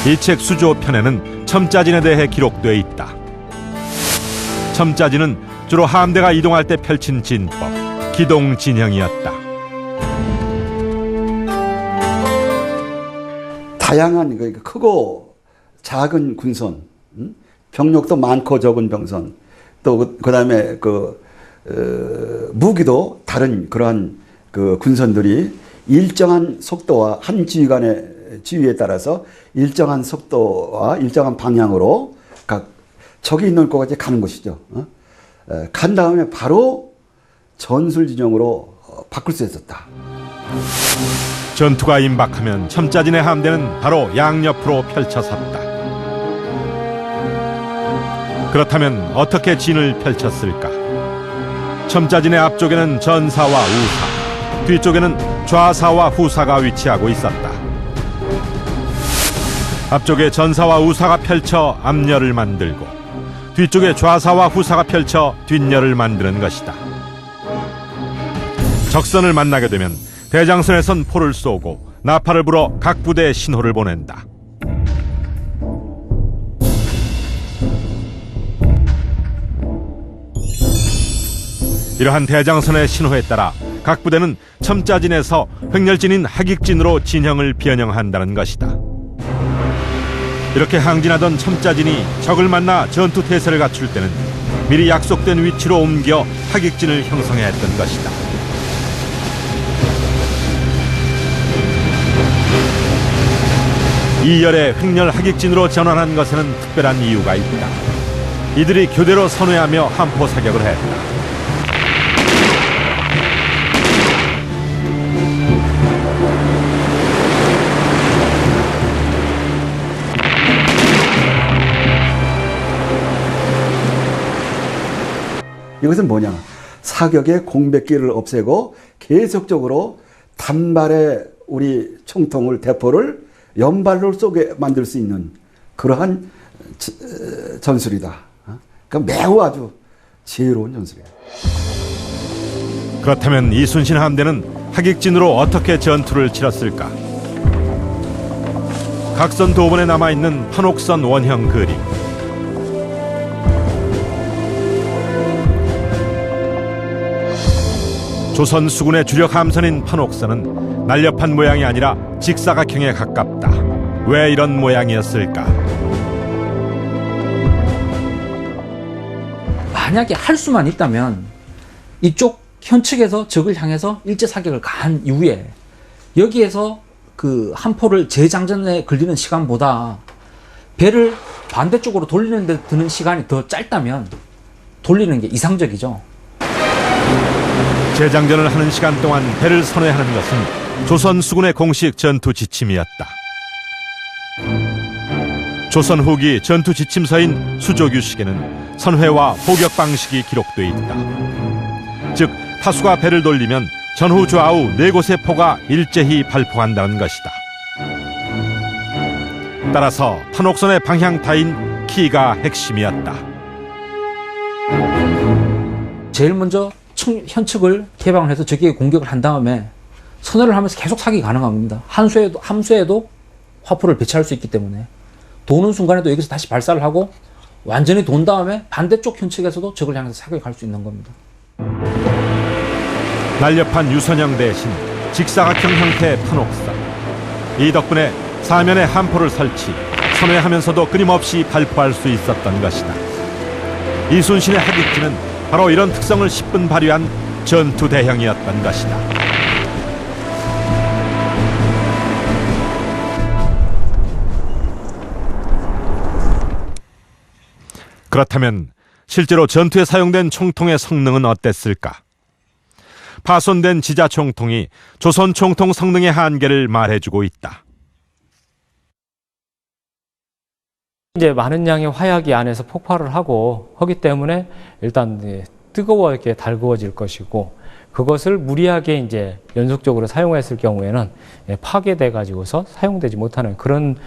이 책 수조편에는 첨자진에 대해 기록되어 있다. 첨자진은 주로 함대가 이동할 때 펼친 진법, 기동진형이었다. 다양한 크고 작은 군선, 병력도 많고 적은 병선, 또 그다음에 무기도 다른 그러한 군선들이 일정한 속도와 한 지휘관의 지휘에 따라서 일정한 속도와 일정한 방향으로 각 적이 있는 곳까지 가는 것이죠. 간 다음에 바로 전술 진영으로 바꿀 수 있었다. 전투가 임박하면 첨자진의 함대는 바로 양옆으로 펼쳐 섰다. 그렇다면 어떻게 진을 펼쳤을까? 첨자진의 앞쪽에는 전사와 우사, 뒤쪽에는 좌사와 후사가 위치하고 있었다. 앞쪽에 전사와 우사가 펼쳐 앞열을 만들고 뒤쪽에 좌사와 후사가 펼쳐 뒷열을 만드는 것이다. 적선을 만나게 되면 대장선에선 포를 쏘고 나팔을 불어 각 부대에 신호를 보낸다. 이러한 대장선의 신호에 따라 각 부대는 첨자진에서 횡렬진인 하객진으로 진형을 변형한다는 것이다. 이렇게 항진하던 첨자진이 적을 만나 전투 태세를 갖출 때는 미리 약속된 위치로 옮겨 하객진을 형성해야 했던 것이다. 이열의 횡렬 하객진으로 전환한 것에는 특별한 이유가 있다. 이들이 교대로 선회하며 함포 사격을 했다. 이것은 뭐냐? 사격의 공백기를 없애고 계속적으로 단발의 우리 총통을 대포를 연발로 쏘게 만들 수 있는 그러한 전술이다. 그러니까 매우 아주 지혜로운 전술이야. 그렇다면 이순신 함대는 하객진으로 어떻게 전투를 치렀을까? 각선 도번에 남아있는 판옥선 원형 그림. 조선 수군의 주력 함선인 판옥선은 날렵한 모양이 아니라 직사각형에 가깝다. 왜 이런 모양이었을까? 만약에 할 수만 있다면 이쪽 현측에서 적을 향해서 일제 사격을 가한 이후에 여기에서 그 함포를 재장전에 걸리는 시간보다 배를 반대쪽으로 돌리는 데 드는 시간이 더 짧다면 돌리는 게 이상적이죠. 재장전을 하는 시간 동안 배를 선회하는 것은 조선 수군의 공식 전투 지침이었다. 조선 후기 전투 지침서인 수조규식에는 선회와 포격 방식이 기록돼 있다. 즉 타수가 배를 돌리면 전후 좌우 네 곳의 포가 일제히 발포한다는 것이다. 따라서 판옥선의 방향 타인 키가 핵심이었다. 제일 먼저 현측을 개방을 해서 적에게 공격을 한 다음에 선회를 하면서 계속 사격이 가능합니다. 함수에도 화포를 배치할 수 있기 때문에 도는 순간에도 여기서 다시 발사를 하고 완전히 돈 다음에 반대쪽 현측에서도 적을 향해서 사격을 갈 수 있는 겁니다. 날렵한 유선형 대신 직사각형 형태의 판옥선. 이 덕분에 사면에 함포를 설치, 선회하면서도 끊임없이 발포할 수 있었던 것이다. 이순신의 하객진은 바로 이런 특성을 10분 발휘한 전투 대형이었던 것이다. 그렇다면 실제로 전투에 사용된 총통의 성능은 어땠을까? 파손된 지자 총통이 조선 총통 성능의 한계를 말해주고 있다. 이제 많은 양의 화약이 안에서 폭발을 하기 때문에 일단 뜨거워게 달구어질 것이고, 그것을 무리하게 이제 연속적으로 사용했을 경우에는 파괴돼 가지고서 사용되지 못하는 그런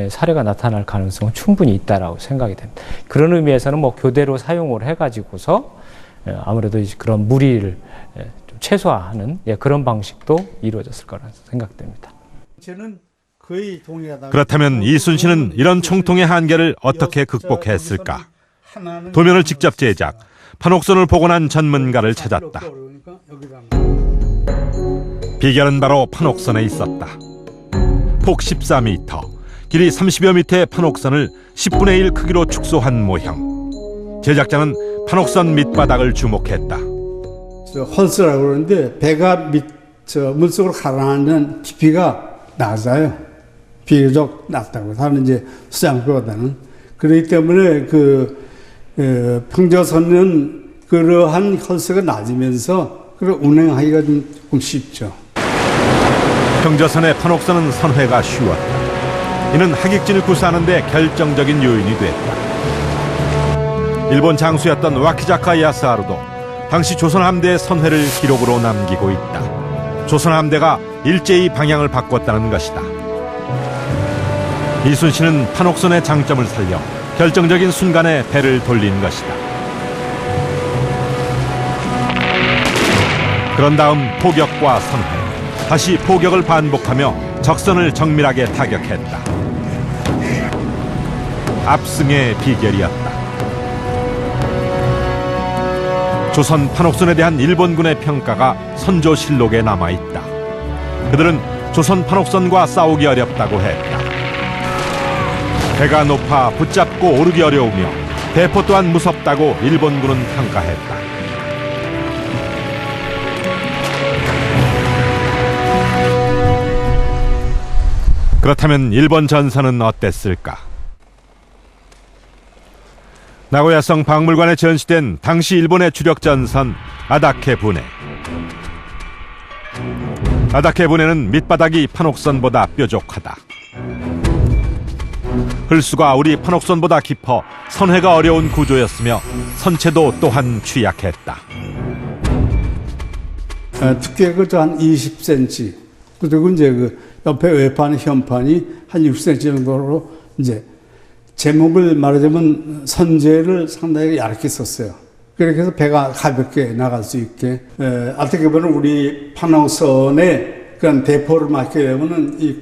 사례가 나타날 가능성은 충분히 있다라고 생각이 됩니다. 그런 의미에서는 뭐 교대로 사용을 해 가지고서 아무래도 그런 무리를 좀 최소화하는 그런 방식도 이루어졌을 거라는 생각됩니다. 저는 거의 동일하다. 그렇다면 이순신은 이런 총통의 한계를 어떻게 극복했을까? 도면을 직접 제작, 판옥선을 복원한 전문가를 찾았다. 비결은 바로 판옥선에 있었다. 폭 14m, 길이 30여 미터의 판옥선을 10분의 1 크기로 축소한 모형. 제작자는 판옥선 밑바닥을 주목했다. 헐스라고 그러는데 배가 물속으로 가라앉는 깊이가 낮아요. 비교적 낮다고. 다른 이제 수장표보다는. 그렇기 때문에 평저선은 그러한 헐스가 낮으면서 운행하기가 조금 쉽죠. 평저선의 판옥선은 선회가 쉬웠다. 이는 하객진을 구사하는 데 결정적인 요인이 됐다. 일본 장수였던 와키자카 야스하루도 당시 조선 함대의 선회를 기록으로 남기고 있다. 조선 함대가 일제히 방향을 바꿨다는 것이다. 이순신은 판옥선의 장점을 살려 결정적인 순간에 배를 돌린 것이다. 그런 다음 포격과 선회, 다시 포격을 반복하며 적선을 정밀하게 타격했다. 압승의 비결이었다. 조선 판옥선에 대한 일본군의 평가가 선조실록에 남아있다. 그들은 조선 판옥선과 싸우기 어렵다고 했다. 배가 높아 붙잡고 오르기 어려우며 대포 또한 무섭다고 일본군은 평가했다. 그렇다면 일본 전선은 어땠을까? 나고야성 박물관에 전시된 당시 일본의 주력 전선 아다케 부네. 아다케 부네는 밑바닥이 판옥선보다 뾰족하다. 흘수가 우리 판옥선보다 깊어 선회가 어려운 구조였으며 선체도 또한 취약했다. 두께가 한 20cm. 그리고 이제 옆에 외판, 현판이 한 6cm 정도로 이제 제목을 말하자면 선재를 상당히 얇게 썼어요. 그렇게 해서 배가 가볍게 나갈 수 있게. 어떻게 보면 우리 판옥선에 그런 대포를 맞게 되면은 이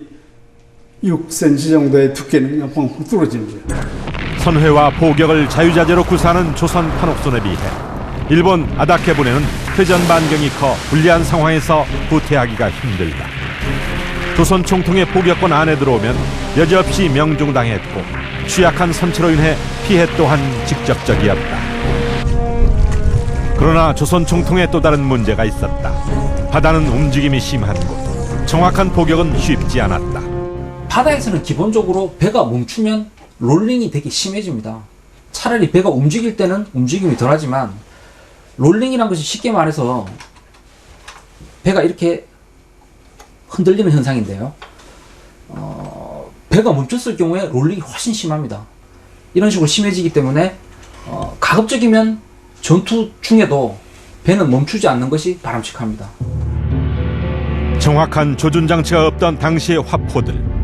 6cm 정도의 두께는 그냥 펑펑 뚫어집니다. 선회와 포격을 자유자재로 구사하는 조선 판옥선에 비해 일본 아다케 부네는 회전 반경이 커 불리한 상황에서 후퇴하기가 힘들다. 조선 총통의 포격권 안에 들어오면 여지없이 명중당했고 취약한 선체로 인해 피해 또한 직접적이었다. 그러나 조선 총통에 또 다른 문제가 있었다. 바다는 움직임이 심한 곳, 정확한 포격은 쉽지 않았다. 바다에서는 기본적으로 배가 멈추면 롤링이 되게 심해집니다. 차라리 배가 움직일 때는 움직임이 덜하지만 롤링이란 것이 쉽게 말해서 배가 이렇게 흔들리는 현상인데요. 배가 멈췄을 경우에 롤링이 훨씬 심합니다. 이런 식으로 심해지기 때문에 가급적이면 전투 중에도 배는 멈추지 않는 것이 바람직합니다. 정확한 조준 장치가 없던 당시의 화포들.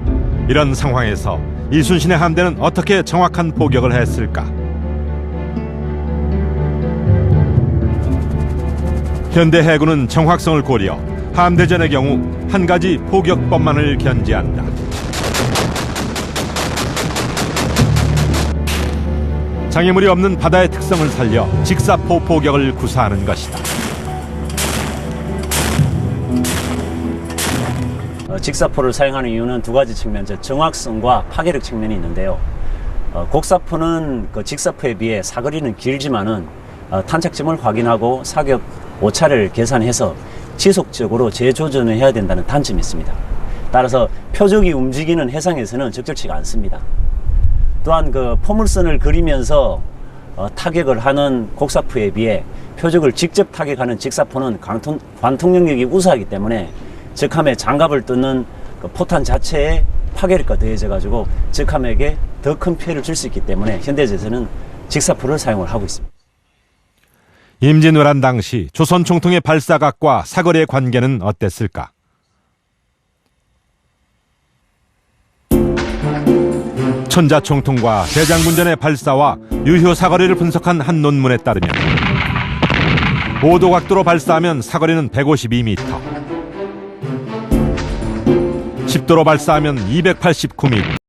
이런 상황에서 이순신의 함대는 어떻게 정확한 포격을 했을까? 현대 해군은 정확성을 고려 함대전의 경우 한 가지 포격법만을 견지한다. 장애물이 없는 바다의 특성을 살려 직사포 포격을 구사하는 것이다. 직사포를 사용하는 이유는 두 가지 측면, 정확성과 파괴력 측면이 있는데요. 곡사포는 직사포에 비해 사거리는 길지만은 탄착점을 확인하고 사격 오차를 계산해서 지속적으로 재조준을 해야 된다는 단점이 있습니다. 따라서 표적이 움직이는 해상에서는 적절치가 않습니다. 또한 포물선을 그리면서 타격을 하는 곡사포에 비해 표적을 직접 타격하는 직사포는 관통 영역이 우수하기 때문에 적함의 장갑을 뚫는 포탄 자체의 파괴력과 더해져 가지고 적함에게 더 큰 피해를 줄 수 있기 때문에 현대제에서는 직사포를 사용을 하고 있습니다. 임진왜란 당시 조선 총통의 발사각과 사거리의 관계는 어땠을까? 천자 총통과 대장군전의 발사와 유효 사거리를 분석한 한 논문에 따르면 5도 각도로 발사하면 사거리는 152m, 10도로 발사하면 289m,